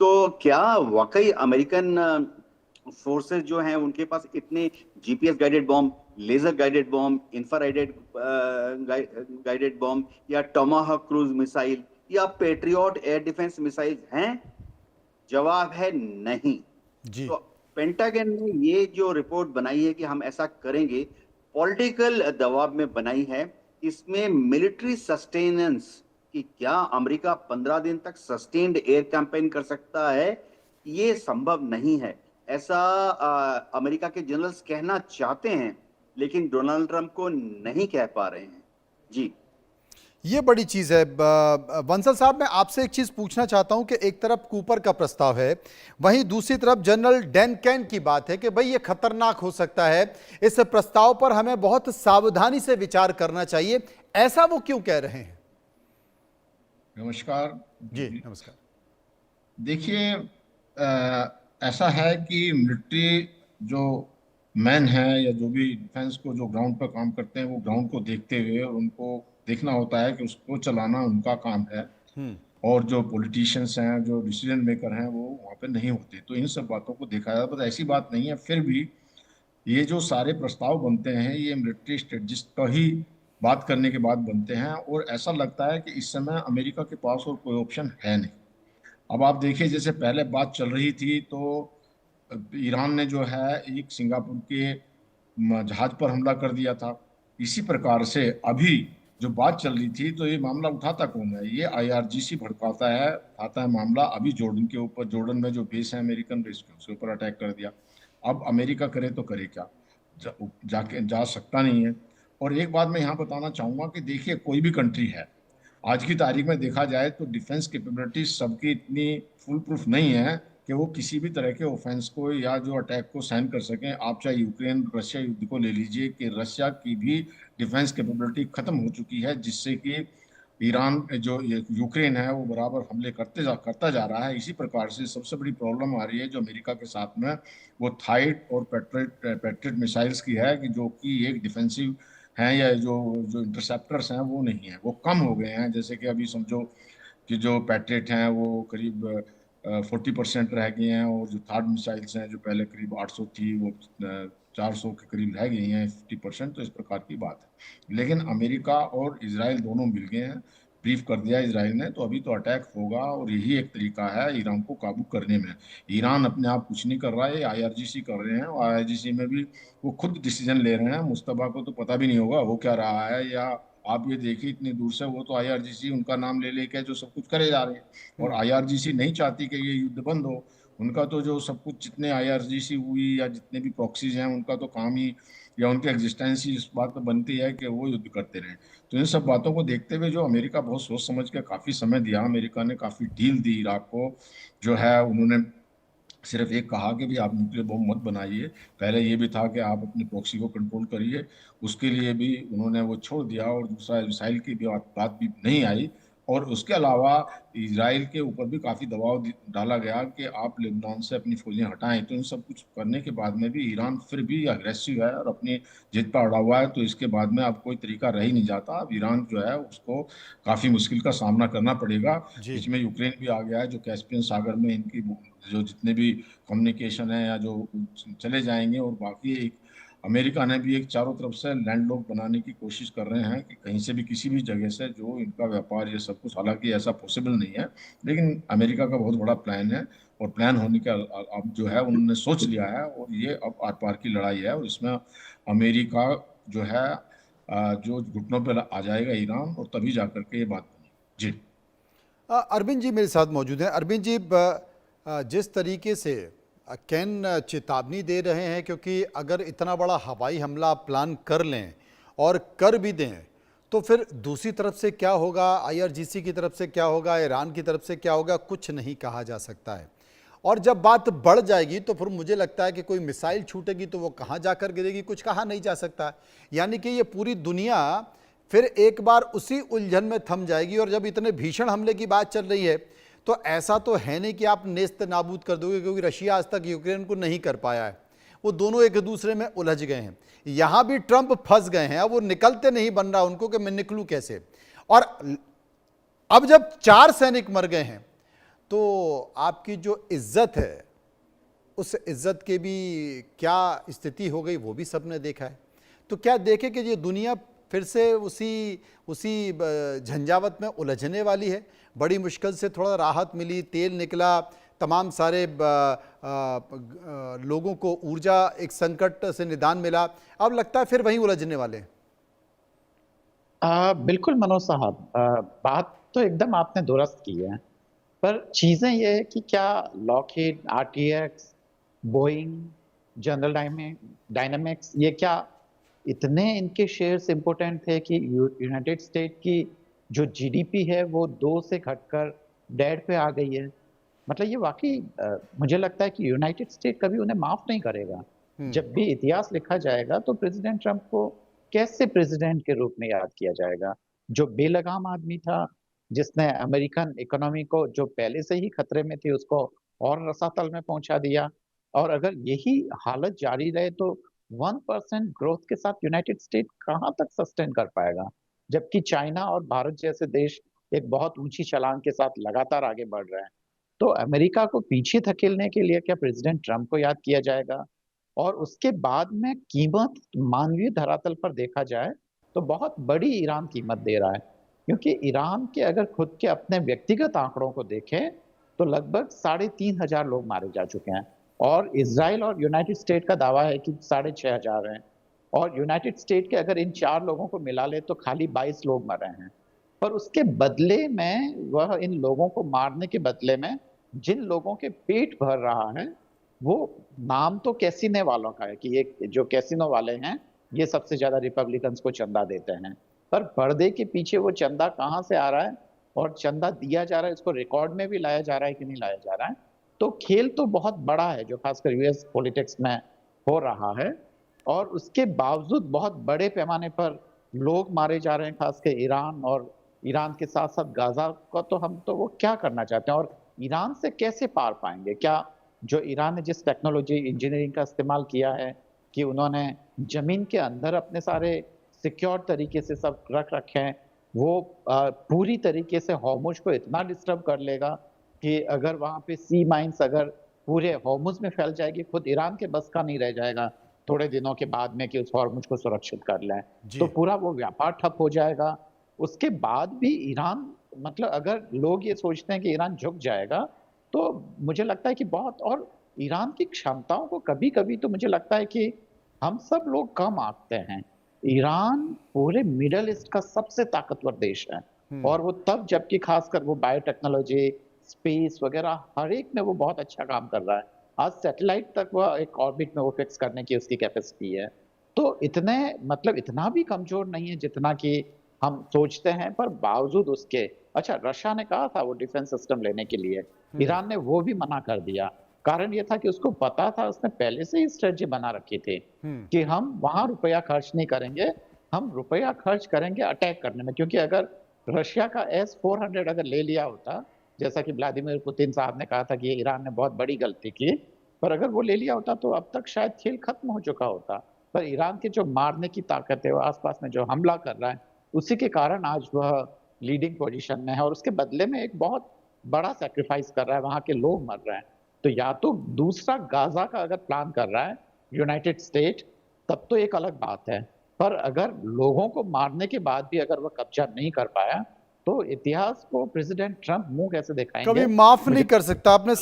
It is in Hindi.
तो क्या वाकई अमेरिकन फोर्सेस जो हैं उनके पास इतने GPS guided bomb, laser guided bomb, infrared guided bomb, या टोमाहाक क्रूज मिसाइल, या पेट्रियट एयर डिफेंस मिसाइल हैं? जवाब है नहीं। जी। तो पेंटागन ने ये जो रिपोर्ट बनाई है कि हम ऐसा करेंगे, पॉलिटिकल दबाव में बनाई है। इसमें मिलिट्री सस्टेनेंस कि क्या अमेरिका 15 दिन तक सस्टेन्ड एयर कैंपेन कर सकता है, ये संभव नहीं है। ऐसा अमेरिका के जनरल्स कहना चाहते हैं, लेकिन डोनाल्ड ट्रंप को नहीं कह पा रहे हैं। जी। ये बड़ी चीज है। बंसल साहब, मैं आपसे एक चीज पूछना चाहता हूं कि एक तरफ कूपर का प्रस्ताव है, वहीं दूसरी तरफ जनरल डैन कैन की बात है कि भाई ये खतरनाक हो सकता है, इस प्रस्ताव पर हमें बहुत सावधानी से विचार करना चाहिए। ऐसा वो क्यों कह रहे हैं? नमस्कार जी जी। नमस्कार। देखिए, ऐसा है कि मिलिट्री जो मैन है या जो भी डिफेंस को जो ग्राउंड पर काम करते हैं, वो ग्राउंड को देखते हुए और उनको देखना होता है कि उसको चलाना उनका काम है। और जो पॉलिटिशियंस हैं, जो डिसीजन मेकर हैं, वो वहाँ पे नहीं होते। तो इन सब बातों को देखा जाता है, बस ऐसी बात नहीं है। फिर भी ये जो सारे प्रस्ताव बनते हैं, ये मिलिट्री स्ट्रेटजिस्ट का ही बात करने के बाद बनते हैं। और ऐसा लगता है कि इस समय अमेरिका के पास और कोई ऑप्शन है नहीं। अब आप देखिए, जैसे पहले बात चल रही थी तो ईरान ने जो है एक सिंगापुर के जहाज पर हमला कर दिया था। इसी प्रकार से अभी जो बात चल रही थी, तो ये मामला उठाता कौन है? ये आईआरजीसी भड़काता है, उठाता है मामला। अभी जॉर्डन के ऊपर, जॉर्डन में जो बेस है अमेरिकन बेस के, उसके ऊपर अटैक कर दिया। अब अमेरिका करे तो करे क्या? जाके जा सकता नहीं है। और एक बात मैं यहाँ बताना चाहूंगा कि देखिए, कोई भी कंट्री है, आज की तारीख में देखा जाए तो डिफेंस कैपेबिलिटीज सबकी इतनी फुल प्रूफ नहीं है कि वो किसी भी तरह के ऑफेंस को या जो अटैक को सहन कर सकें। आप चाहे यूक्रेन रशिया युद्ध को ले लीजिए, कि रशिया की भी डिफेंस कैपेबिलिटी खत्म हो चुकी है, जिससे कि ईरान जो यूक्रेन है वो बराबर हमले करता जा रहा है। इसी प्रकार से सबसे बड़ी प्रॉब्लम आ रही है जो अमेरिका के साथ में, वो थाइड और पेट्रियट मिसाइल्स की है, कि जो कि एक डिफेंसिव हैं, या जो जो इंटरसेप्टर्स हैं वो नहीं है, वो कम हो गए हैं। जैसे कि अभी समझो कि जो पैट्रियट हैं वो करीब 40% रह गए हैं, और जो थार्ड मिसाइल्स हैं जो पहले करीब 800 थी, वो 400 के करीब रह गई हैं, 50%। तो इस प्रकार की बात है। लेकिन अमेरिका और इसराइल दोनों मिल गए हैं, ब्रीफ कर दिया इसराइल ने, तो अभी तो अटैक होगा। और यही एक तरीका है ईरान को काबू करने में। ईरान अपने आप कुछ नहीं कर रहा है, आईआरजीसी कर रहे हैं। और आईआरजीसी में भी वो खुद डिसीजन ले रहे हैं। मुस्तफा को तो पता भी नहीं होगा वो क्या रहा है। या आप ये देखिए, इतनी दूर से वो तो आईआरजीसी उनका नाम ले लेके जो सब कुछ करे जा रहे हैं। और आईआरजीसी नहीं चाहती कि ये युद्ध बंद हो। उनका तो जो सब कुछ, जितने आईआरजीसी हुई या जितने भी प्रॉक्सीज हैं, उनका तो काम ही या उनकी एग्जिस्टेंस ही इस बात पर बनती है कि वो युद्ध करते रहें। तो इन सब बातों को देखते हुए जो अमेरिका बहुत सोच समझ के काफी समय दिया, अमेरिका ने काफी डील दी इराक को, जो है उन्होंने सिर्फ एक कहा कि भी आप न्यूक्लियर बम मत बनाइए। पहले ये भी था कि आप अपने प्रॉक्सी को कंट्रोल करिए, उसके लिए भी उन्होंने वो छोड़ दिया। और दूसरा, मिसाइल की भी बात भी नहीं आई। और उसके अलावा इसराइल के ऊपर भी काफी दबाव डाला गया कि आप लेबनान से अपनी फौजें हटाएं। तो इन सब कुछ करने के बाद में भी ईरान फिर भी अग्रेसिव है और अपनी जिद पर अड़ा हुआ है। तो इसके बाद में अब कोई तरीका रह ही नहीं जाता। अब ईरान जो है उसको काफी मुश्किल का सामना करना पड़ेगा। जी। बीच में यूक्रेन भी आ गया है, जो कैस्पियन सागर में इनकी जो जितने भी कम्युनिकेशन है या जो चले जाएंगे। और बाकी एक अमेरिका ने भी एक चारों तरफ से लैंड लॉक बनाने की कोशिश कर रहे हैं, कि कहीं से भी किसी भी जगह से जो इनका व्यापार ये सब कुछ, हालांकि ऐसा पॉसिबल नहीं है, लेकिन अमेरिका का बहुत बड़ा प्लान है। और प्लान होने का अब जो है उन्होंने सोच लिया है। और ये अब आर पार की लड़ाई है। और इसमें अमेरिका जो है जो घुटनों पर आ जाएगा ईरान, और तभी जाकर के ये बात बनी। जी। अरविंद जी मेरे साथ मौजूद हैं। अरविंद जी, जिस तरीके से कैन चेतावनी दे रहे हैं, क्योंकि अगर इतना बड़ा हवाई हमला प्लान कर लें और कर भी दें, तो फिर दूसरी तरफ से क्या होगा, आईआरजीसी की तरफ से क्या होगा, ईरान की तरफ से क्या होगा, कुछ नहीं कहा जा सकता है। और जब बात बढ़ जाएगी तो फिर मुझे लगता है कि कोई मिसाइल छूटेगी तो वो कहाँ जाकर गिरेगी, कुछ कहा नहीं जा सकता। यानी कि ये पूरी दुनिया फिर एक बार उसी उलझन में थम जाएगी। और जब इतने भीषण हमले की बात चल रही है, तो ऐसा तो है नहीं कि आप नेस्त नाबूद कर दोगे, क्योंकि रशिया आज तक यूक्रेन को नहीं कर पाया है। वो दोनों एक दूसरे में उलझ गए हैं। यहां भी ट्रंप फंस गए हैं। अब वो निकलते नहीं बन रहा उनको कि मैं निकलूं कैसे। और अब जब 4 सैनिक मर गए हैं, तो आपकी जो इज्जत है, उस इज्जत की भी क्या स्थिति हो गई वो भी सबने देखा है। तो क्या देखे कि ये दुनिया फिर से उसी उसी झंझावत में उलझने वाली है। बड़ी मुश्किल से थोड़ा राहत मिली, तेल निकला, तमाम सारे लोगों को ऊर्जा एक संकट से निदान मिला, अब लगता है फिर वहीं उलझने वाले हैं। बिल्कुल मनोज साहब, बात तो एकदम आपने दुरुस्त की है, पर चीजें ये है कि क्या Lockheed, RTX, Boeing, general dynamics, ये क्या इतने इनके शेयर्स इंपॉर्टेंट थे कि यूनाइटेड स्टेट की जो जीडीपी है वो 2 से घटकर 1.5 पे आ गई है। मतलब ये वाकई मुझे लगता है कि यूनाइटेड स्टेट कभी उन्हें माफ नहीं करेगा। जब भी इतिहास लिखा जाएगा तो प्रेसिडेंट ट्रंप को कैसे प्रेसिडेंट के रूप में याद किया जाएगा, जो बेलगाम आदमी था, जिसने अमेरिकन इकोनॉमी को जो पहले से ही खतरे में थी उसको और रसातल में पहुंचा दिया। और अगर यही हालत जारी रहे तो 1% ग्रोथ के साथ यूनाइटेड स्टेट कहाँ तक सस्टेन कर पाएगा, जबकि चाइना और भारत जैसे देश एक बहुत ऊंची छलांग के साथ लगातार आगे बढ़ रहे हैं। तो अमेरिका को पीछे धकेलने के लिए क्या प्रेसिडेंट ट्रंप को याद किया जाएगा? और उसके बाद में कीमत मानवीय धरातल पर देखा जाए तो बहुत बड़ी ईरान कीमत दे रहा है, क्योंकि ईरान के अगर खुद के अपने व्यक्तिगत आंकड़ों को देखें तो लगभग 3,500 लोग मारे जा चुके हैं, और इजराइल और यूनाइटेड स्टेट का दावा है कि 6,500 हैं, और यूनाइटेड स्टेट के अगर इन 4 लोगों को मिला ले तो खाली 22 लोग मर रहे हैं। पर उसके बदले में वह इन लोगों को मारने के बदले में जिन लोगों के पेट भर रहा है, वो नाम तो कैसीनो वालों का है कि ये जो कैसीनो वाले हैं ये सबसे ज्यादा रिपब्लिकन्स को चंदा देते हैं, पर पर्दे के पीछे वो चंदा कहाँ से आ रहा है और चंदा दिया जा रहा है, इसको रिकॉर्ड में भी लाया जा रहा है कि नहीं लाया जा रहा है। तो खेल तो बहुत बड़ा है जो खासकर यूएस पॉलिटिक्स में हो रहा है, और उसके बावजूद बहुत बड़े पैमाने पर लोग मारे जा रहे हैं, खासकर ईरान, और ईरान के साथ साथ गाजा का तो हम तो वो क्या करना चाहते हैं और ईरान से कैसे पार पाएंगे? क्या जो ईरान ने जिस टेक्नोलॉजी इंजीनियरिंग का इस्तेमाल किया है कि उन्होंने जमीन के अंदर अपने सारे सिक्योर तरीके से सब रख रखे हैं, वो पूरी तरीके से हॉर्मुज को इतना डिस्टर्ब कर लेगा कि अगर वहां पे सी माइंस अगर पूरे हॉर्मुज में फैल जाएगी, खुद ईरान के बस का नहीं रह जाएगा थोड़े दिनों के बाद में कि उस हॉर्मुज को सुरक्षित कर लें, तो पूरा वो व्यापार ठप हो जाएगा। उसके बाद भी ईरान, मतलब अगर लोग ये सोचते हैं कि ईरान झुक जाएगा, तो मुझे लगता है कि बहुत, और ईरान की क्षमताओं को कभी कभी तो मुझे लगता है कि हम सब लोग कम आंकते हैं। ईरान पूरे मिडल ईस्ट का सबसे ताकतवर देश है, और वो तब जबकि खासकर वो बायोटेक्नोलॉजी, स्पेस वगैरह हर एक में वो बहुत अच्छा काम कर रहा है। आज सैटेलाइट तक वह एक ऑर्बिट में वो फिक्स करने की उसकी कैपेसिटी है। तो इतने, मतलब इतना भी कमजोर नहीं है जितना कि हम सोचते हैं, पर बावजूद उसके, अच्छा रशिया ने कहा था वो डिफेंस सिस्टम लेने के लिए, ईरान ने वो भी मना कर दिया। कारण ये था कि उसको पता था, उसने पहले से ही स्ट्रेटजी बना रखी थी कि हम वहां रुपया खर्च नहीं करेंगे, हम रुपया खर्च करेंगे अटैक करने में। क्योंकि अगर रशिया का S-400 अगर ले लिया होता, जैसा कि व्लादिमीर पुतिन साहब ने कहा था कि ईरान ने बहुत बड़ी गलती की, पर अगर वो ले लिया होता तो अब तक शायद खेल खत्म हो चुका होता। पर ईरान की जो मारने की ताकत है, वो आसपास में जो हमला कर रहा है, उसी के कारण आज वह लीडिंग पोजीशन में है, और उसके बदले में एक बहुत बड़ा सैक्रिफाइस कर रहा है, वहां के लोग मर रहे हैं। तो या तो दूसरा गाजा का अगर प्लान कर रहा है यूनाइटेड स्टेट, तब तो एक अलग बात है, पर अगर लोगों को मारने के बाद भी अगर वह कब्जा नहीं कर पाया, तो इतिहास को प्रेसिडेंट ट्रंप मुंह कैसे दिखाएंगे? कभी माफ नहीं कर सकता। आपने